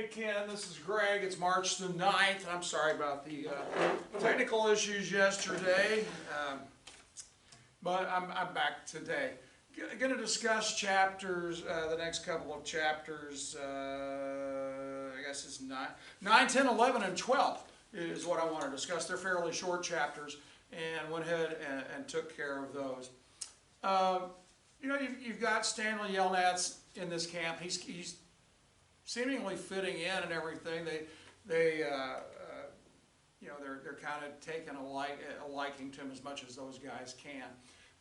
Hey Ken, this is Greg. It's March the 9th. I'm sorry about the technical issues yesterday, but I'm back today. Going to discuss chapters, the next couple of chapters, I guess it's 9, 10, 11, and 12 is what I want to discuss. They're fairly short chapters, and went ahead and took care of those. You know, you've got Stanley Yelnats in this camp. He's seemingly fitting in and everything. You know, they're kind of taking a liking to him as much as those guys can.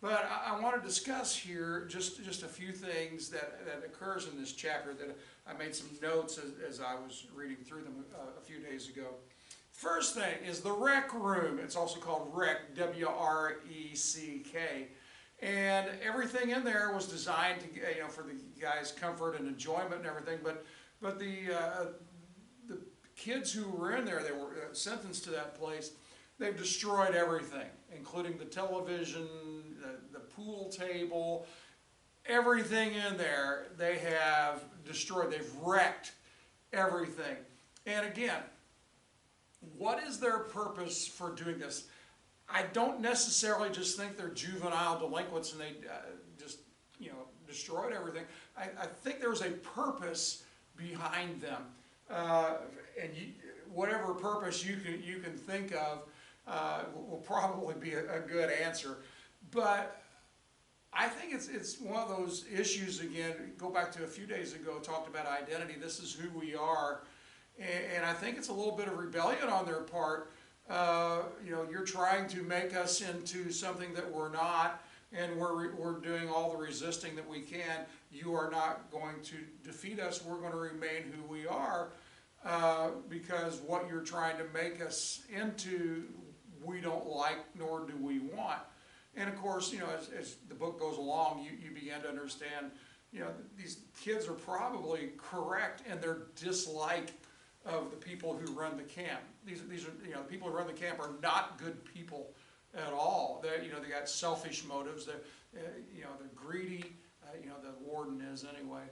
But I want to discuss here just a few things that occurs in this chapter that I made some notes as I was reading through them a few days ago. First thing is the rec room. It's also called rec, W-R-E-C-K. And everything in there was designed to, you know, for the guys' comfort and enjoyment and everything. But the kids who were in there, they were sentenced to that place. They've destroyed everything, including the television, the pool table, everything in there. They have destroyed. They've wrecked everything. And again, what is their purpose for doing this? I don't necessarily just think they're juvenile delinquents and they just, you know, destroyed everything. I think there was a purpose behind them, and whatever purpose you can think of will probably be a good answer. But I think it's one of those issues, again, go back to a few days ago, talked about identity. This is who we are, and I think it's a little bit of rebellion on their part. You know, you're trying to make us into something that we're not, and we're doing all the resisting that we can. You are not going to defeat us. We're going to remain who we are, because what you're trying to make us into, we don't like, nor do we want. And of course, you know, as the book goes along, you begin to understand, you know, these kids are probably correct in their dislike of the people who run the camp. These are, you know, the people who run the camp are not good people at all. They, you know, they got selfish motives. They're, you know, they're greedy. You know, the warden is anyway.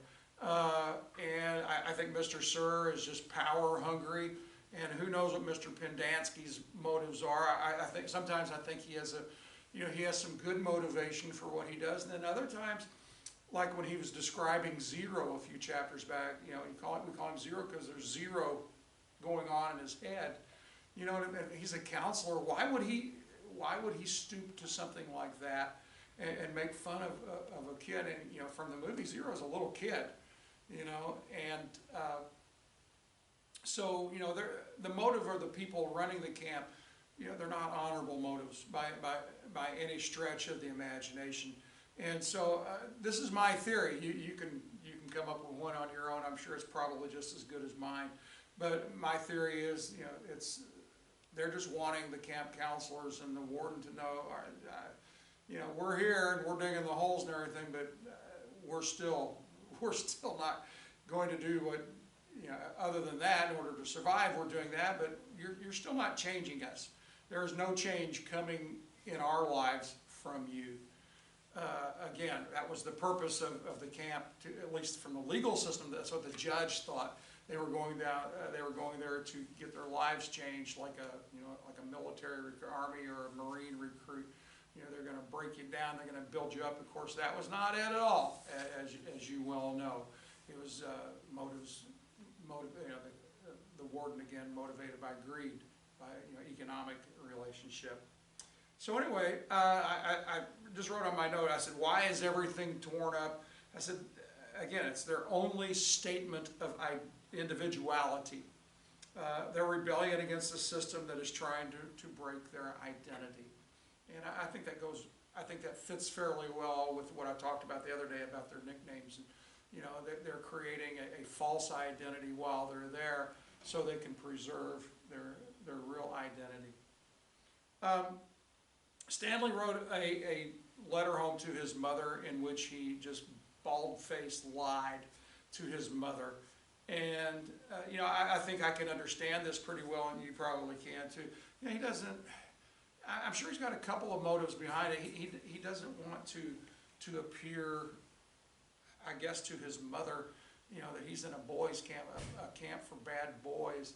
And I think Mr. Sir is just power hungry. And who knows what Mr. Pendansky's motives are. I think sometimes he has you know, he has some good motivation for what he does. And then other times, like when he was describing Zero a few chapters back, you know, we call him Zero because there's zero going on in his head. You know, and he's a counselor. Why would he stoop to something like that and make fun of a kid? And you know, from the movie, Zero's a little kid. You know, and so you know, the motive of the people running the camp, you know, they're not honorable motives by any stretch of the imagination. And so this is my theory. You can come up with one on your own. I'm sure it's probably just as good as mine. But my theory is, you know, they're just wanting the camp counselors and the warden to know, you know, we're here and we're digging the holes and everything, but we're still not going to do what, you know, other than that. In order to survive, we're doing that, but you're still not changing us. There is no change coming in our lives from you. Again, that was the purpose of the camp, at least from the legal system. That's what the judge thought. They were going down. They were going there to get their lives changed, like a military army or a Marine recruit. You know, they're going to break you down. They're going to build you up. Of course, that was not it at all, as you well know. It was the warden again motivated by greed, by, you know, economic relationship. So anyway, I just wrote on my note, I said, why is everything torn up? I said, again, it's their only statement of individuality. Their rebellion against the system that is trying to break their identity. And I think that fits fairly well with what I talked about the other day about their nicknames. And, you know, they're creating a false identity while they're there so they can preserve their real identity. Stanley wrote a letter home to his mother in which he just bald-faced lied to his mother. And, you know, I think I can understand this pretty well, and you probably can too. You know, he doesn't, I'm sure he's got a couple of motives behind it. He doesn't want to appear, I guess, to his mother you know, that he's in a boys' camp, a camp for bad boys.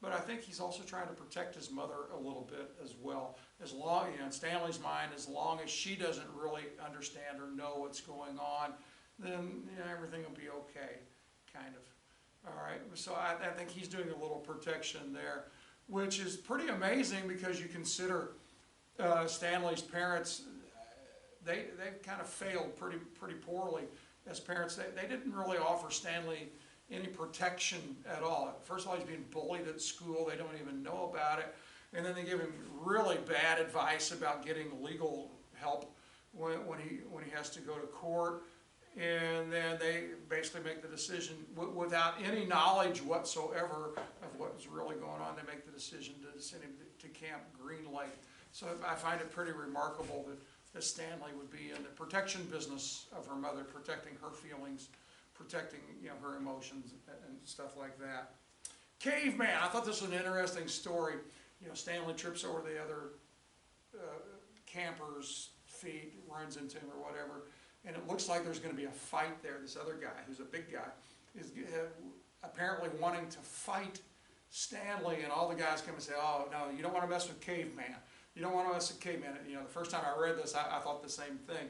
But I think he's also trying to protect his mother a little bit as well. As long, you know, in Stanley's mind, as long as she doesn't really understand or know what's going on, then, you know, everything will be okay, kind of. All right, so I think he's doing a little protection there, which is pretty amazing because you consider Stanley's parents, they kind of failed pretty poorly as parents. They didn't really offer Stanley any protection at all. First of all, he's being bullied at school. They don't even know about it. And then they give him really bad advice about getting legal help when he has to go to court. And then they basically make the decision without any knowledge whatsoever of what's really going on. They make the decision to send him to Camp Green Lake. So I find it pretty remarkable that Stanley would be in the protection business of her mother, protecting her feelings, protecting, you know, her emotions and stuff like that. Caveman, I thought this was an interesting story. You know, Stanley trips over the other camper's feet, runs into him or whatever, and it looks like there's going to be a fight there. This other guy, who's a big guy, is apparently wanting to fight Stanley, and all the guys come and say, "Oh no, you don't want to mess with Caveman. You don't want to mess with Caveman." You know, the first time I read this, I thought the same thing.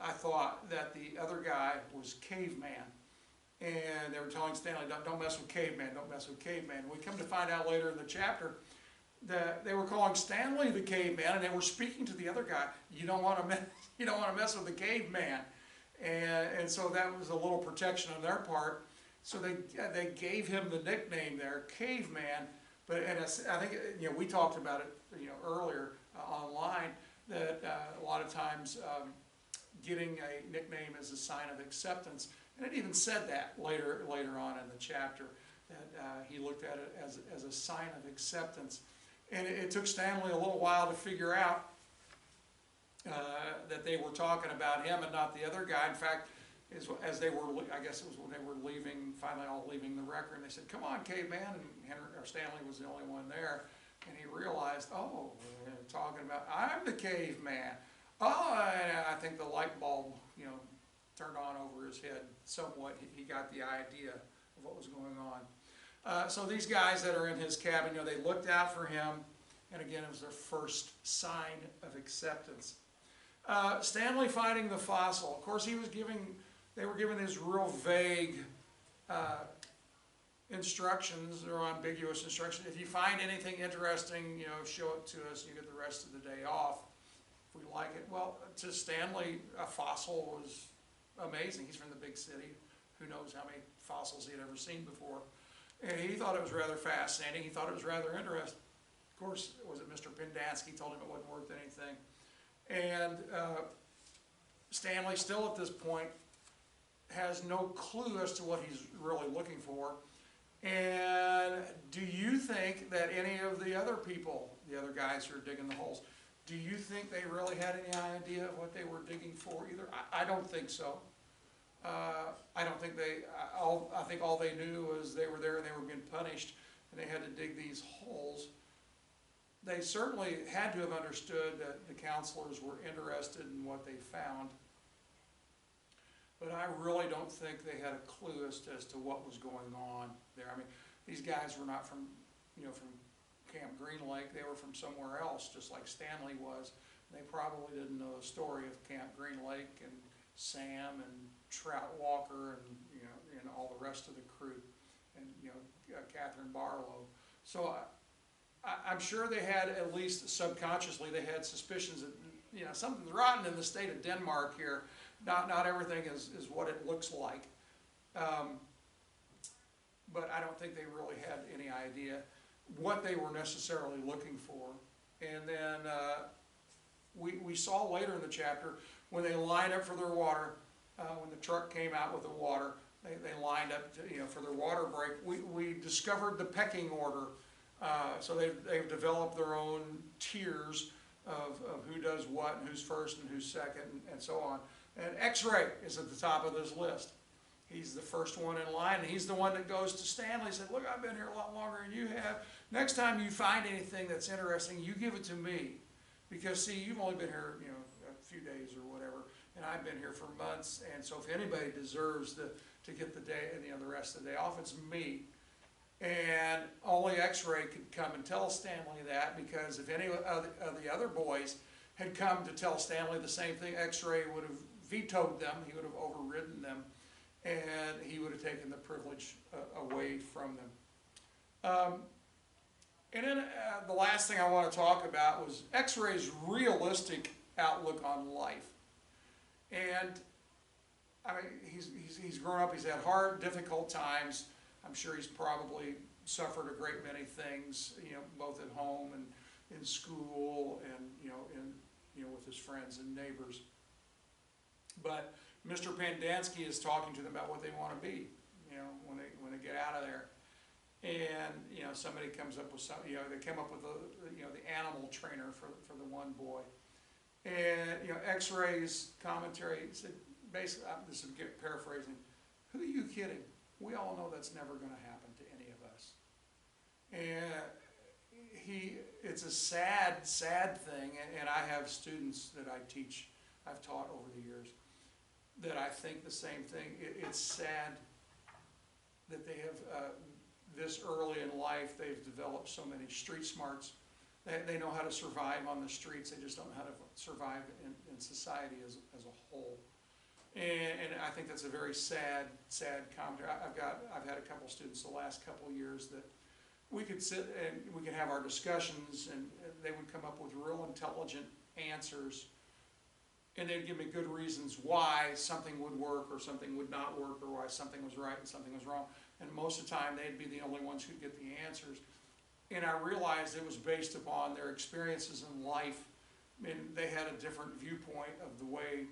I thought that the other guy was Caveman. And they were telling Stanley, don't mess with Caveman, don't mess with Caveman. We come to find out later in the chapter that they were calling Stanley the Caveman, and they were speaking to the other guy. You don't want to mess with the Caveman. And so that was a little protection on their part. So they gave him the nickname there, Caveman. But I think, you know, we talked about it, you know, earlier online, that a lot of times getting a nickname is a sign of acceptance. And it even said that later on in the chapter, that he looked at it as a sign of acceptance. And it took Stanley a little while to figure out that they were talking about him and not the other guy. In fact, as they were, I guess it was when they were leaving, finally all leaving the wrecker, and they said, "Come on, Caveman," and Stanley was the only one there. And he realized, oh, they're talking about, I'm the Caveman. Oh, and I think the light bulb, you know, turned on over his head somewhat. He got the idea of what was going on. So these guys that are in his cabin, you know, they looked out for him, and again, it was their first sign of acceptance. Stanley finding the fossil. Of course, they were giving these real vague instructions, or ambiguous instructions. If you find anything interesting, you know, show it to us, and you get the rest of the day off, if we like it. Well, to Stanley, a fossil was amazing. He's from the big city. Who knows how many fossils he had ever seen before. And he thought it was rather fascinating. He thought it was rather interesting. Of course, was it Mr. Pendansky told him it wasn't worth anything. And Stanley, still at this point, has no clue as to what he's really looking for. And do you think that any of the other people, the other guys who are digging the holes, do you think they really had any idea of what they were digging for either? I don't think so. I don't think I think all they knew was they were there and they were being punished and they had to dig these holes. They certainly had to have understood that the counselors were interested in what they found. But I really don't think they had a clue as to what was going on there. I mean, these guys were not from, you know, from Camp Green Lake. They were from somewhere else, just like Stanley was. They probably didn't know the story of Camp Green Lake and Sam and Trout Walker and, you know, and all the rest of the crew, and, you know, Catherine Barlow. So I'm sure they had, at least subconsciously, they had suspicions that, you know, something's rotten in the state of Denmark here. Not everything is what it looks like. But I don't think they really had any idea what they were necessarily looking for. And then we saw later in the chapter, when they lined up for their water, when the truck came out with the water, they lined up to, you know, for their water break. We discovered the pecking order. So they've developed their own tiers of who does what, and who's first and who's second, and so on. And X-Ray is at the top of this list. He's the first one in line, and he's the one that goes to Stanley and said, "Look, I've been here a lot longer than you have. Next time you find anything that's interesting, you give it to me. Because, see, you've only been here, you know, a few days or whatever, and I've been here for months, and so if anybody deserves the to get the day, the rest of the day off. It's me. And only X-Ray could come and tell Stanley that, because if any of the other boys had come to tell Stanley the same thing, X-Ray would have vetoed them, he would have overridden them, and he would have taken the privilege away from them. And then the last thing I want to talk about was X-Ray's realistic outlook on life. And I mean, he's grown up, he's had hard, difficult times. I'm sure he's probably suffered a great many things, both at home and in school, and with his friends and neighbors. But Mr. Pendanski is talking to them about what they want to be, when they get out of there. And somebody comes up with they came up with the animal trainer for the one boy. And X-Ray's commentary said, basically, this is paraphrasing, "Who are you kidding? We all know that's never going to happen to any of us." And it's a sad, sad thing, and I have students that I've taught over the years, that I think the same thing. It's sad that they have, this early in life, they've developed so many street smarts. They know how to survive on the streets, they just don't know how to survive in society as a whole. And I think that's a very sad, sad commentary. I've had a couple students the last couple of years that we could sit and we could have our discussions, and they would come up with real intelligent answers, and they'd give me good reasons why something would work or something would not work, or why something was right and something was wrong. And most of the time, they'd be the only ones who'd get the answers. And I realized it was based upon their experiences in life. I mean, they had a different viewpoint of the way,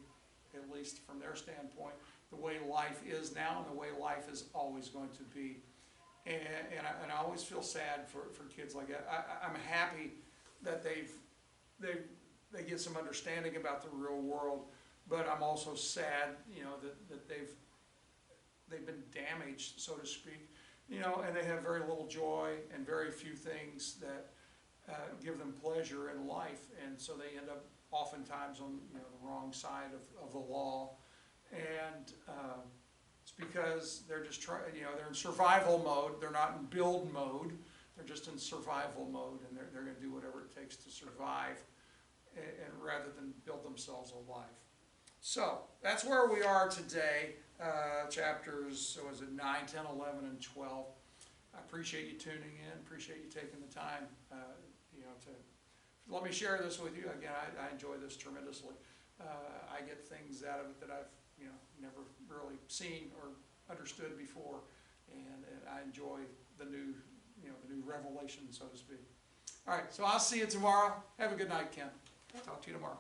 at least from their standpoint, the way life is now and the way life is always going to be. And I always feel sad for kids like that. I'm happy that they get some understanding about the real world, but I'm also sad, that they've been damaged, so to speak, and they have very little joy and very few things that give them pleasure in life, and so they end up oftentimes on the wrong side of the law, and it's because they're just trying, they're in survival mode. They're not in build mode. They're just in survival mode, and they're going to do whatever it takes to survive, and rather than build themselves a life. So that's where we are today. Chapters, 9, 10, 11, and 12. I appreciate you tuning in. Appreciate you taking the time, to let me share this with you. Again, I enjoy this tremendously. I get things out of it that I've never really seen or understood before, and I enjoy the new revelation, so to speak. All right, so I'll see you tomorrow. Have a good night, Ken. Talk to you tomorrow.